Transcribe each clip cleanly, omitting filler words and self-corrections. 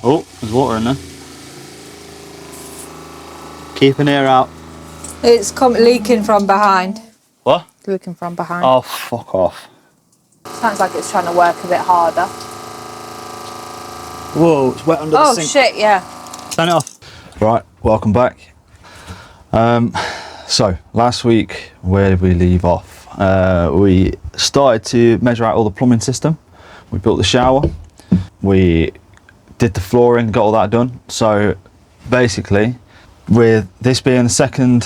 Oh, there's water in there. Keep an ear out. It's leaking from behind. What? It's leaking from behind. Oh, fuck off. Sounds like it's trying to work a bit harder. Whoa, it's wet under the sink. Oh shit, yeah. Turn it off. Right, welcome back. So last week, where did we leave off? We started to measure out all the plumbing system. We built the shower. We did the flooring, got all that done. So basically, with this being the second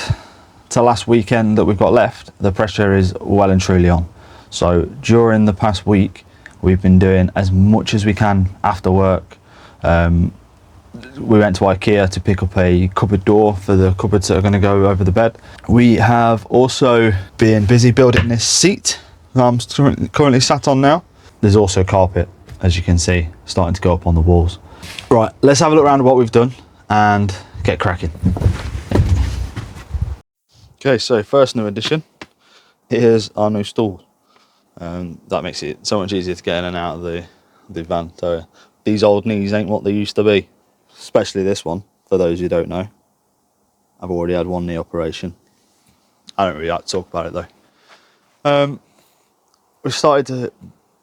to last weekend that we've got left, the pressure is well and truly on. So during the past week, we've been doing as much as we can after work. We went to IKEA to pick up a cupboard door for the cupboards that are going to go over the bed. We have also been busy building this seat that I'm currently sat on now. There's also carpet, as you can see, starting to go up on the walls. Right, let's have a look around at what we've done and get cracking. Okay, so first new addition, here's our new stool. That makes it so much easier to get in and out of the van. So these old knees ain't what they used to be, especially this one, for those who don't know. I've already had one knee operation. I don't really like to talk about it though. We've started to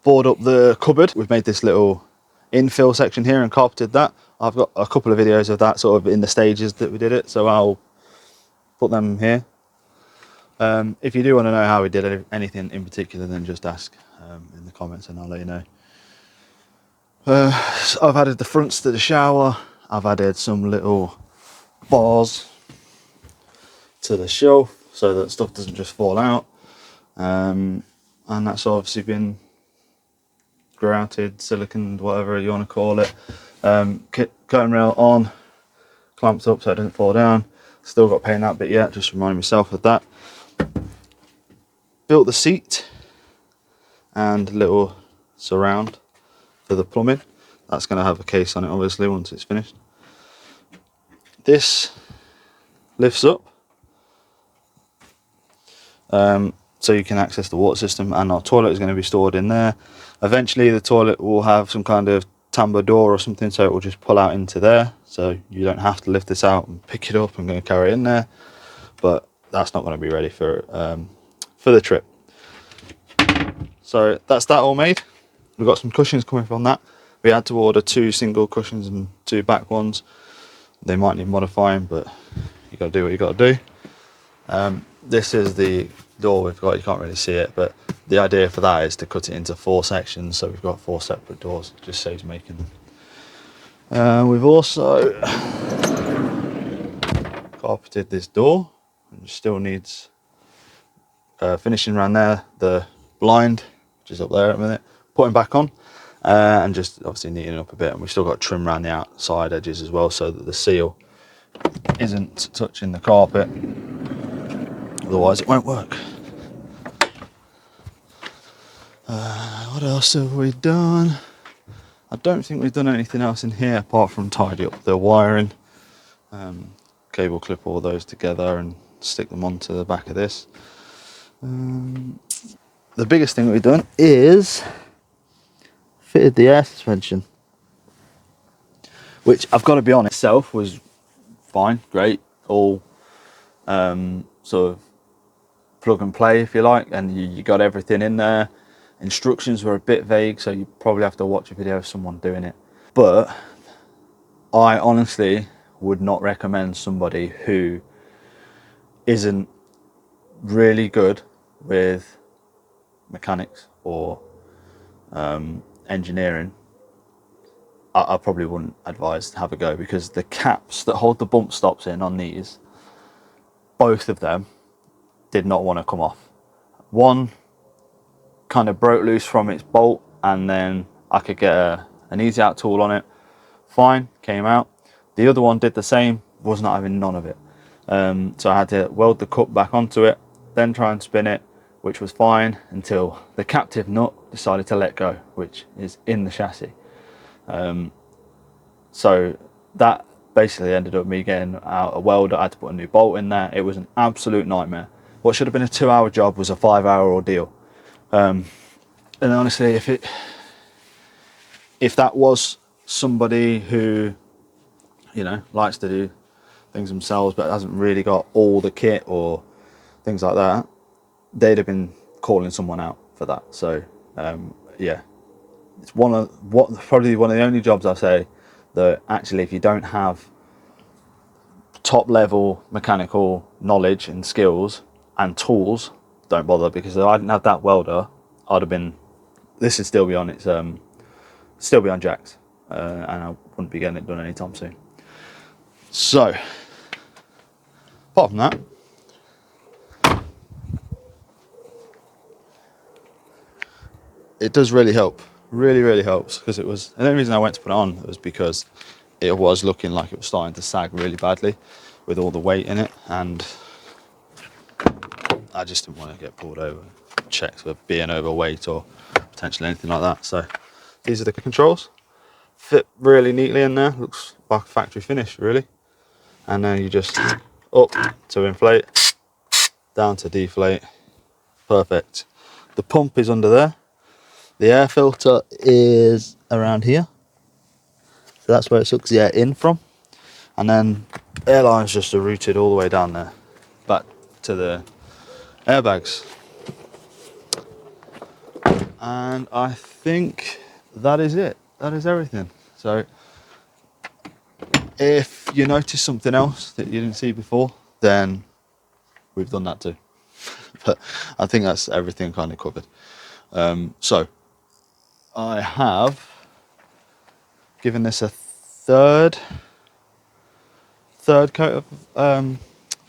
board up the cupboard. We've made this little infill section here and carpeted that. I've got a couple of videos of that sort of in the stages that we did it, so I'll put them here. If you do want to know how we did anything in particular, then just ask in the comments and I'll let you know. So I've added the fronts to the shower. I've added some little bars to the shelf so that stuff doesn't just fall out. And that's obviously been grouted, siliconed, whatever you want to call it. Curtain rail on, clamped up so it doesn't fall down. Still got to paint that bit yet, just reminding myself of that. Built the seat and little surround for the plumbing. That's going to have a case on it obviously once it's finished. This lifts up so you can access the water system, and our toilet is going to be stored in there. Eventually the toilet will have some kind of tambour door or something, so it will just pull out into there, so you don't have to lift this out and pick it up and go and carry it in there. But that's not going to be ready for the trip. So that's that all made. We've got some cushions coming from that. We had to order 2 single cushions and 2 back ones. They might need modifying, but you got to do what you got to do. This is the door we've got. You can't really see it, but the idea for that is to cut it into 4 sections, so we've got 4 separate doors. It just saves making them. We've also carpeted this door. It still needs finishing around there. The blind, which is up there at the minute, putting back on, and just obviously neatening up a bit. And we've still got trim around the outside edges as well, so that the seal isn't touching the carpet. Otherwise it won't work. What else have we done? I don't think we've done anything else in here apart from tidy up the wiring. Cable clip all those together and stick them onto the back of this. The biggest thing we've done is fitted the air suspension, which I've got to be honest, itself was fine, great, all sort of plug and play if you like, and you got everything in there. Instructions were a bit vague, so you probably have to watch a video of someone doing it. But I honestly would not recommend somebody who isn't really good with mechanics or engineering. I probably wouldn't advise to have a go, because the caps that hold the bump stops in on these, both of them did not want to come off. One kind of broke loose from its bolt, and then I could get an easy out tool on it, fine, came out. The other one did the same, was not having none of it. So I had to weld the cup back onto it, then try and spin it, which was fine until the captive nut decided to let go, which is in the chassis. So that basically ended up me getting out a welder. I had to put a new bolt in there. It was an absolute nightmare. What should have been a 2-hour job was a 5-hour ordeal. And honestly, if that was somebody who, you know, likes to do things themselves but hasn't really got all the kit or things like that, they'd have been calling someone out for that. So yeah, it's probably one of the only jobs I say that actually, if you don't have top level mechanical knowledge and skills and tools, don't bother, because if I didn't have that welder, I'd have been, this would still be on its still be on jacks, and I wouldn't be getting it done anytime soon. So apart from that, it does really help, really helps, because it was, the only reason I went to put it on was because it was looking like it was starting to sag really badly with all the weight in it, and I just didn't want to get pulled over, checked for being overweight or potentially anything like that. So these are the controls, fit really neatly in there, looks like a factory finish really. And then you just up to inflate, down to deflate, perfect. The pump is under there, the air filter is around here, so that's where it sucks the air in from, and then air lines just are routed all the way down there back to the airbags. And I think that is it, that is everything. So if you notice something else that you didn't see before, then we've done that too. But I think that's everything kind of covered. So I have given this a third coat of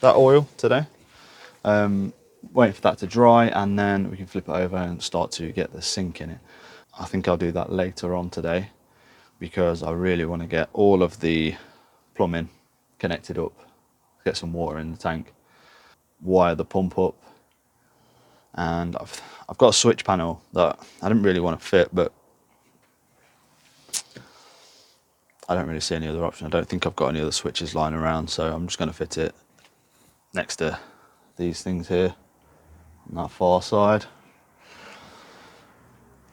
that oil today. Waiting for that to dry, and then we can flip it over and start to get the sink in it. I think I'll do that later on today, because I really want to get all of the plumbing connected up, get some water in the tank, wire the pump up, and I've got a switch panel that I didn't really want to fit, but I don't really see any other option. I don't think I've got any other switches lying around, so I'm just going to fit it next to these things here on that far side.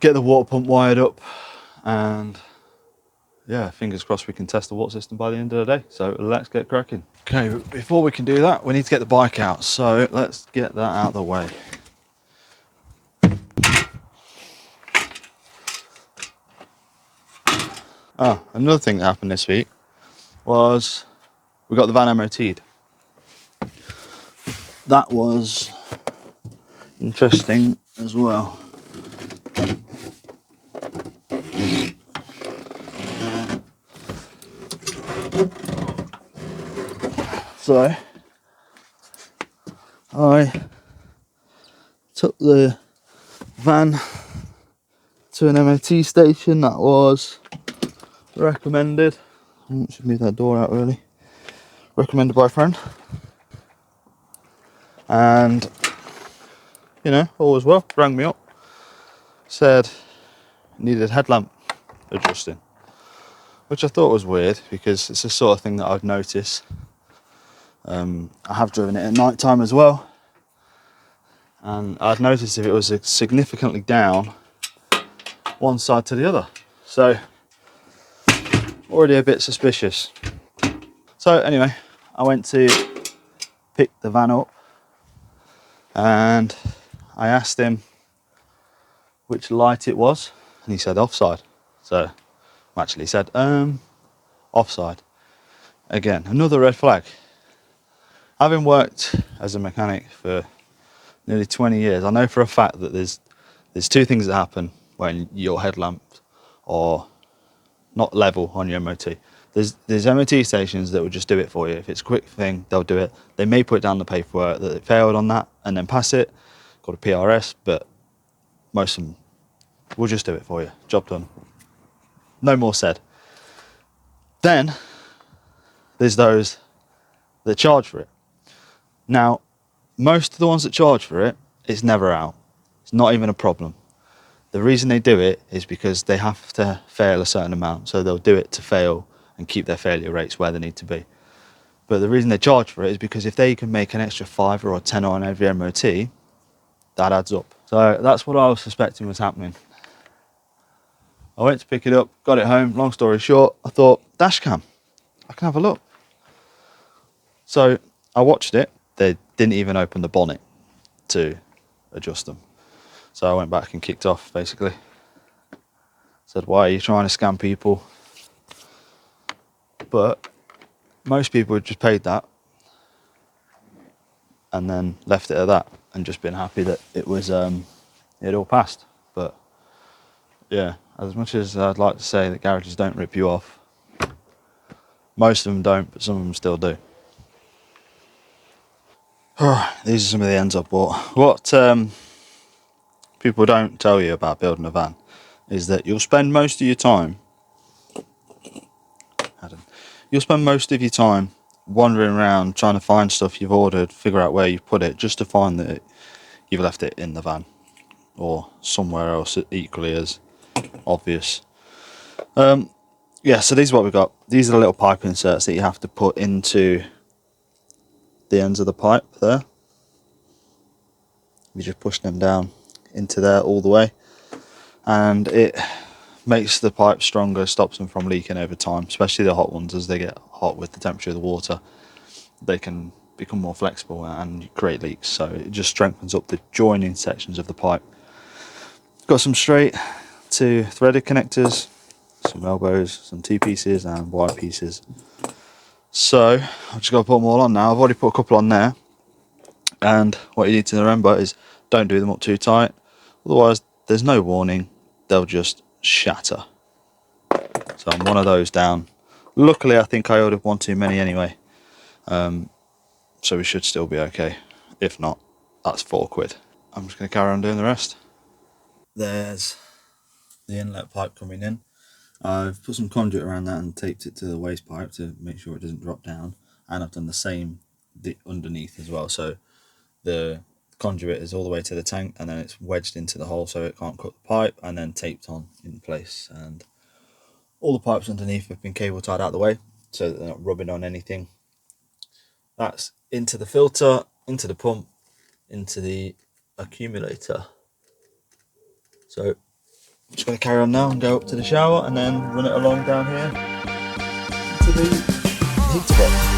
Get the water pump wired up, and yeah, fingers crossed we can test the water system by the end of the day. So let's get cracking. Okay, but before we can do that, we need to get the bike out, so let's get that out of the way. Oh, another thing that happened this week was we got the van MOT'd. That was interesting as well. So I took the van to an MOT station that was recommended. I should move that door out really. Recommended by a friend. And, you know, all was well. Rang me up. Said needed headlamp adjusting. Which I thought was weird, because it's the sort of thing that I'd notice. I have driven it at night time as well, and I'd noticed if it was significantly down one side to the other, so already a bit suspicious. So anyway, I went to pick the van up and I asked him which light it was, and he said offside. So I actually said offside. Again, another red flag. Having worked as a mechanic for nearly 20 years, I know for a fact that there's two things that happen when your headlamps are not level on your MOT. There's MOT stations that will just do it for you. If it's a quick thing, they'll do it. They may put down the paperwork that it failed on that and then pass it, called a PRS, but most of them will just do it for you. Job done. No more said. Then there's those that charge for it. Now, most of the ones that charge for it, it's never out. It's not even a problem. The reason they do it is because they have to fail a certain amount, so they'll do it to fail and keep their failure rates where they need to be. But the reason they charge for it is because if they can make an extra 5 or 10 on every MOT, that adds up. So that's what I was suspecting was happening. I went to pick it up, got it home. Long story short, I thought, dash cam, I can have a look. So I watched it. They didn't even open the bonnet to adjust them. So I went back and kicked off, basically. Said, why are you trying to scam people? But most people had just paid that and then left it at that and just been happy that it was it all passed. But yeah, as much as I'd like to say that garages don't rip you off, most of them don't, but some of them still do. These are some of the ends I bought. What people don't tell you about building a van is that you'll spend most of your time wandering around trying to find stuff you've ordered, figure out where you've put it, just to find that you've left it in the van or somewhere else equally as obvious. Yeah, so these are what we've got. These are the little pipe inserts that you have to put into the ends of the pipe there. You just push them down into there all the way, and it makes the pipe stronger, stops them from leaking over time, especially the hot ones. As they get hot with the temperature of the water, they can become more flexible and create leaks, so it just strengthens up the joining sections of the pipe. Got some straight to threaded connectors, some elbows, some T-pieces and wire pieces. So I've just got to put them all on now. I've already put a couple on there, and what you need to remember is don't do them up too tight, otherwise there's no warning, they'll just shatter. So I'm one of those down. Luckily I think I ordered one too many anyway, so we should still be okay. If not, that's £4. I'm just going to carry on doing the rest. There's the inlet pipe coming in. I've put some conduit around that and taped it to the waste pipe to make sure it doesn't drop down, and I've done the same underneath as well, so the conduit is all the way to the tank and then it's wedged into the hole so it can't cut the pipe, and then taped on in place. And all the pipes underneath have been cable tied out of the way so that they're not rubbing on anything. That's into the filter, into the pump, into the accumulator. So I'm just going to carry on now and go up to the shower and then run it along down here to the heater box.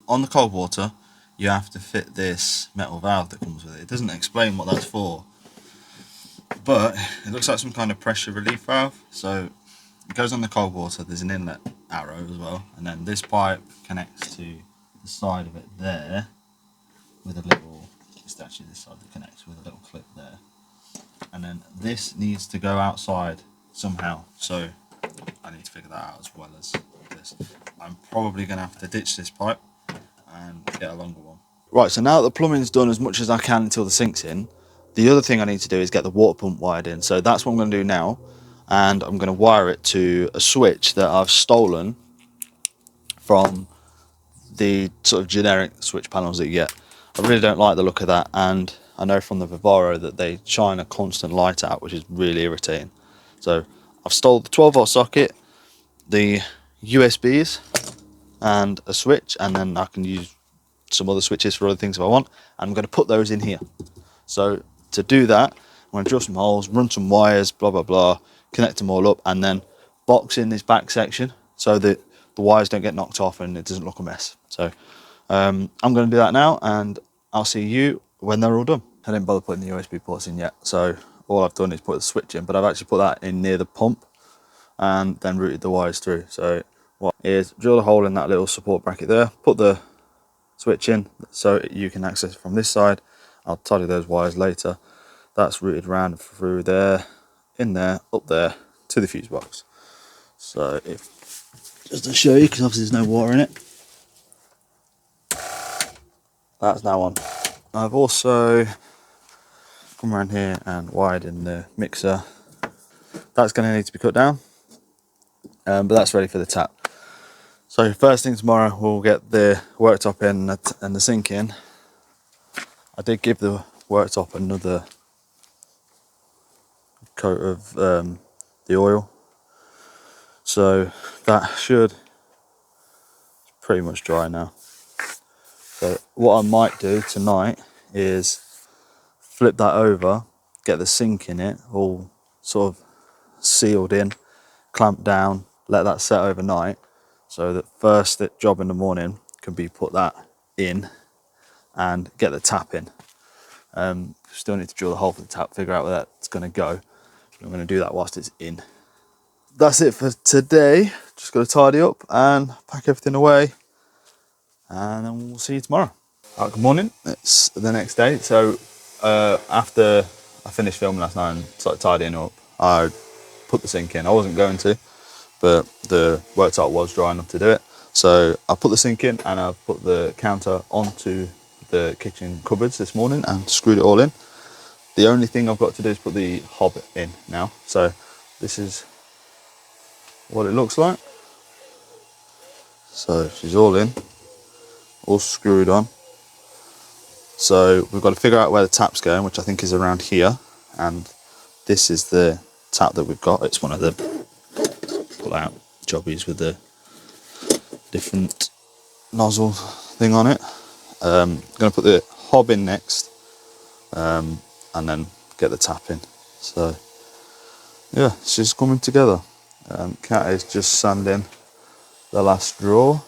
On the cold water, you have to fit this metal valve that comes with it. It doesn't explain what that's for, but it looks like some kind of pressure relief valve. So it goes on the cold water, there's an inlet arrow as well, and then this pipe connects to the side of it there with a little, it's actually this side that connects with a little clip there. And then this needs to go outside somehow, so I need to figure that out as well as this. I'm probably going to have to ditch this pipe and get a longer one. Right, so now that the plumbing's done as much as I can until the sink's in, the other thing I need to do is get the water pump wired in. So that's what I'm going to do now, and I'm going to wire it to a switch that I've stolen from the sort of generic switch panels that you get. I really don't like the look of that, and I know from the Vivaro that they shine a constant light out, which is really irritating. So I've stole the 12 volt socket, the USBs and a switch, and then I can use some other switches for other things if I want. I'm going to put those in here. So to do that, I'm going to drill some holes, run some wires, blah blah blah, connect them all up, and then box in this back section so that the wires don't get knocked off and it doesn't look a mess. So I'm going to do that now, and I'll see you when they're all done. I didn't bother putting the USB ports in yet, so all I've done is put the switch in, but I've actually put that in near the pump and then routed the wires through. So what is, drill a hole in that little support bracket there, put the switch in so you can access it from this side. I'll tidy those wires later. That's routed around through there, in there, up there to the fuse box. So if, just to show you, because obviously there's no water in it, that's now on. I've also come around here and wired in the mixer. That's going to need to be cut down, but that's ready for the tap. So first thing tomorrow, we'll get the worktop in and the sink in. I did give the worktop another coat of the oil, so that should pretty much dry now. So what I might do tonight is flip that over, get the sink in it, all sort of sealed in, clamped down, let that set overnight, so that first job in the morning can be put that in and get the tap in. Still need to drill the hole for the tap, figure out where that's going to go. I'm going to do that whilst it's in. That's it for today. Just got to tidy up and pack everything away, and then we'll see you tomorrow. Right, good morning. It's the next day. So after I finished filming last night and started tidying up, I put the sink in. I wasn't going to, but the worktop was dry enough to do it. So I put the sink in and I put the counter onto the kitchen cupboards this morning and screwed it all in. The only thing I've got to do is put the hob in now. So this is what it looks like. So she's all in, all screwed on. So we've got to figure out where the tap's going, which I think is around here. And this is the tap that we've got. It's one of the pull-out jobbies with the different nozzle thing on it. I'm going to put the hob in next, and then get the tap in. So yeah, she's coming together. Kat is just sanding the last drawer,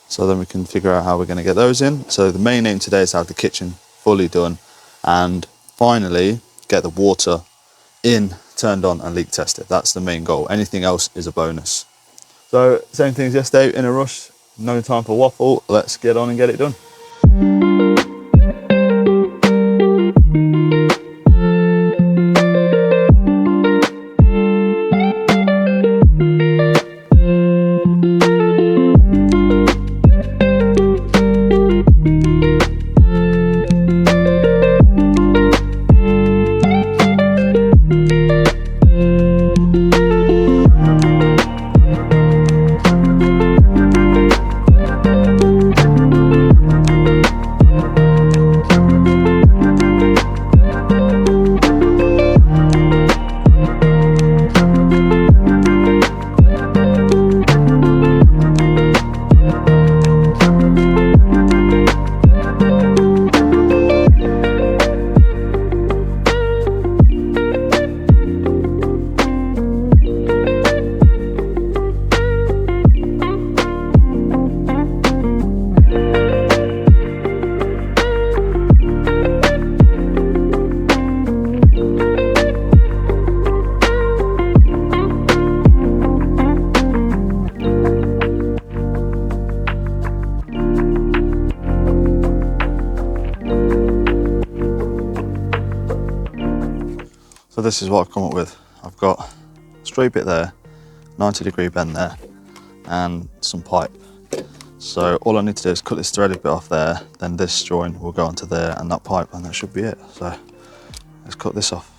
so then we can figure out how we're going to get those in. So the main aim today is to have the kitchen fully done and finally get the water in, turned on and leak tested. That's the main goal. Anything else is a bonus. So same thing as yesterday, in a rush, no time for waffle. Let's get on and get it done. So this is what I've come up with. I've got a straight bit there, 90-degree bend there, and some pipe. So all I need to do is cut this threaded bit off there, then this join will go onto there and that pipe, and that should be it. So let's cut this off.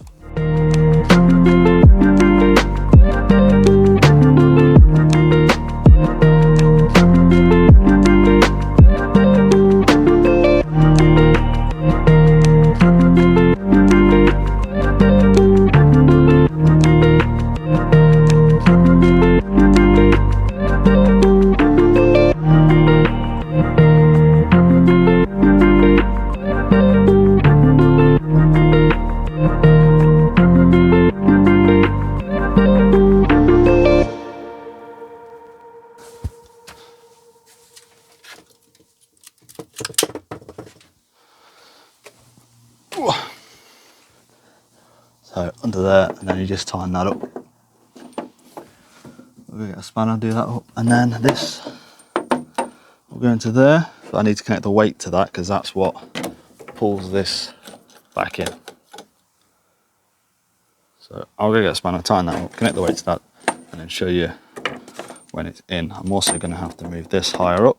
So under there, and then you just tighten that up. We're gonna get a spanner, do that up, and then this will go into there. But I need to connect the weight to that because that's what pulls this back in. So I'll go get a spanner, tighten that up, connect the weight to that, and then show you when it's in. I'm also going to have to move this higher up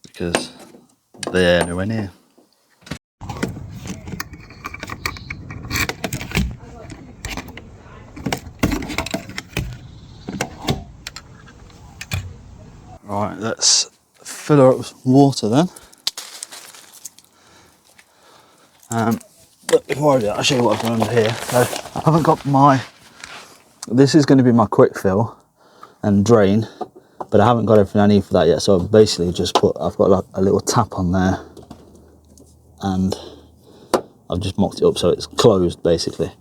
because they're nowhere near. Right, let's fill her up with water then. But before I do that, I'll show you what I've done under here. So I haven't got my, this is going to be my quick fill and drain, but I haven't got everything I need for that yet. So I've basically just put, I've got like a little tap on there and I've just mocked it up so it's closed basically.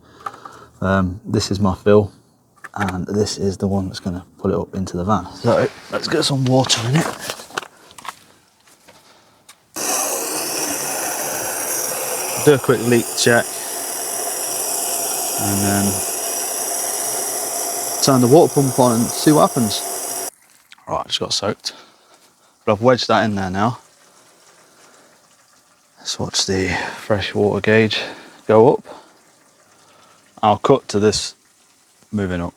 This is my fill and this is the one that's going to pull it up into the van. So let's get some water in it. Do a quick leak check and then turn the water pump on and see what happens. Right, just got soaked, but I've wedged that in there now. Let's watch the fresh water gauge go up. I'll cut to this moving up.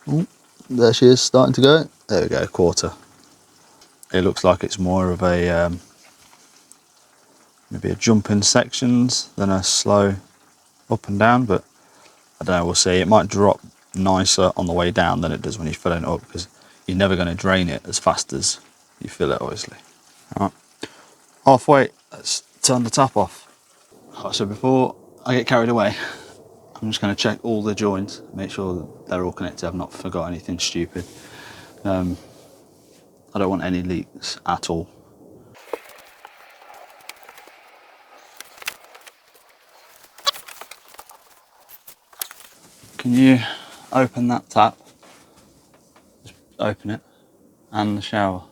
Ooh, there she is, starting to go. There we go, quarter. It looks like it's more of a maybe a jump in sections than a slow up and down, but I don't know, we'll see. It might drop nicer on the way down than it does when you're filling it up because you're never going to drain it as fast as you fill it, obviously. All right, halfway, let's turn the tap off. Right, so before I get carried away, I'm just going to check all the joints, make sure that they're all connected. I've not forgot anything stupid. I don't want any leaks at all. Can you open that tap? Just open it. And the shower.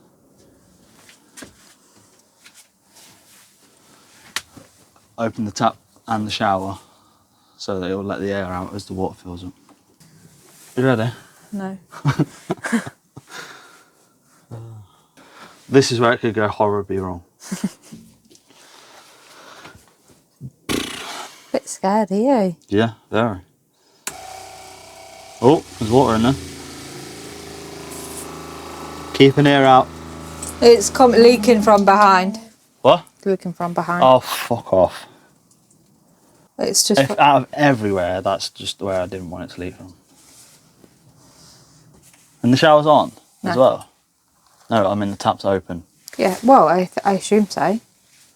Open the tap and the shower so that it will let the air out as the water fills up. You ready? No. This is where it could go horribly wrong. Bit scared, are you? Yeah, very. Oh, there's water in there. Keep an ear out. It's leaking from behind. What? Leaking from behind. Oh, fuck off. It's just. If out of everywhere, that's just where I didn't want it to leak from. And the shower's on as well? No, I mean the tap's open. Yeah, well, I assume so.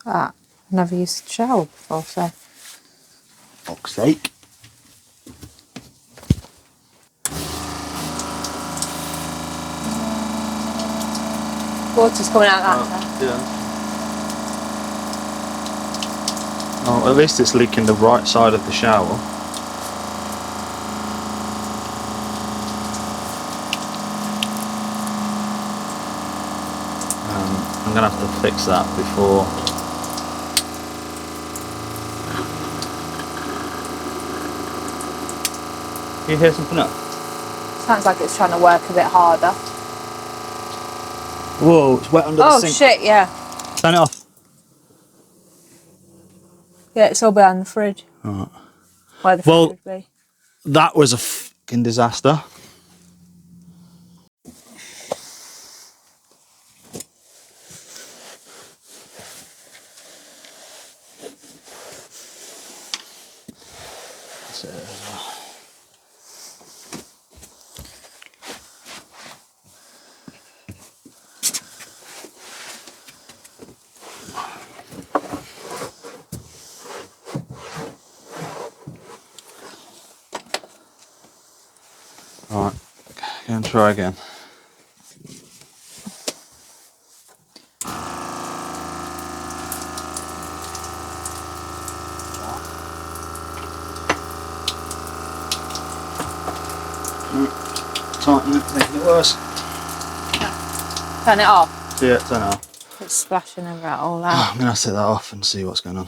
I've never used a shower before, so. Fuck's sake. Water's coming out that Yeah. Oh, at least it's leaking the right side of the shower. I'm gonna have to fix that before. Can you hear something else? Sounds like it's trying to work a bit harder. Whoa, it's wet under the sink. Oh shit, yeah. Turn it off. Yeah, it's all behind the fridge. Right. Where the fridge would be. That was a fucking disaster. That's it as well. Alright, go and try again. Tighten it, making it worse. Turn it off. Yeah, turn it off. It's splashing over it all out. I'm gonna have to take that off and see what's going on.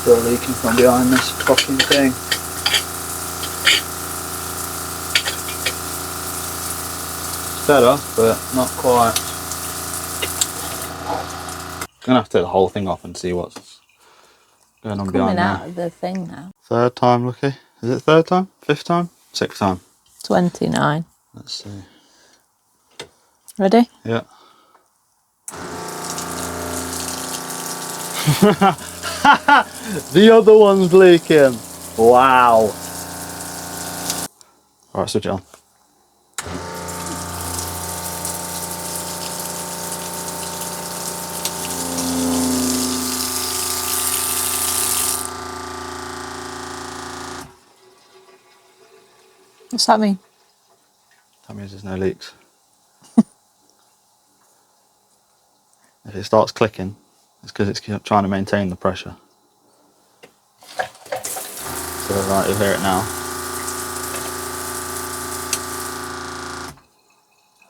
still leaking from behind this fucking thing. It's better, but not quite. Gonna have to take the whole thing off and see what's going on behind Coming out there. of the thing now. Third time, Lucky. Is it third time? Fifth time? Sixth time? 29. Let's see. Ready? Yeah. The other one's leaking. Wow. Alright, switch it on. What's that mean? That means there's no leaks. If it starts clicking, it's because it's trying to maintain the pressure. So right, you'll hear it now.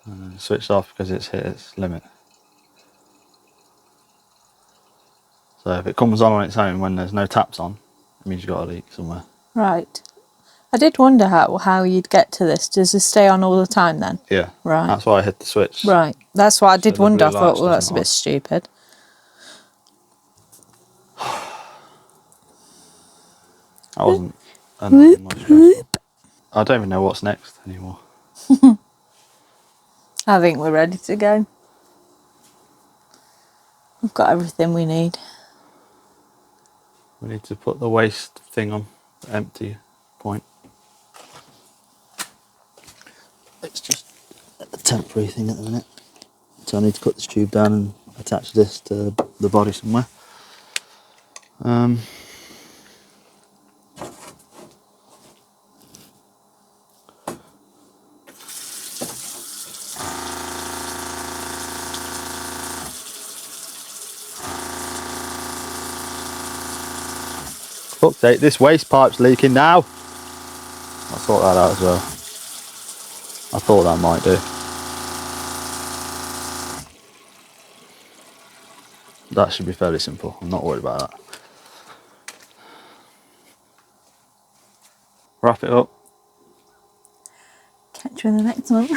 And then switched off because it's hit its limit. So if it comes on its own when there's no taps on, it means you've got a leak somewhere. Right. I did wonder how you'd get to this. Does this stay on all the time then? Yeah. Right. That's why I hit the switch. Right. That's what I did the wonder. I blue thought, lights well, that's a doesn't bit on. stupid. That wasn't annoying or stressful. I don't even know what's next anymore. I think we're ready to go. We've got everything we need. We need to put the waste thing on the empty point. It's just a temporary thing at the minute. So I need to cut this tube down and attach this to the body somewhere. Fuck's sake, this waste pipe's leaking now. I'll sort that out as well. I thought that might do. That should be fairly simple. I'm not worried about that. Wrap it up. Catch you in the next one.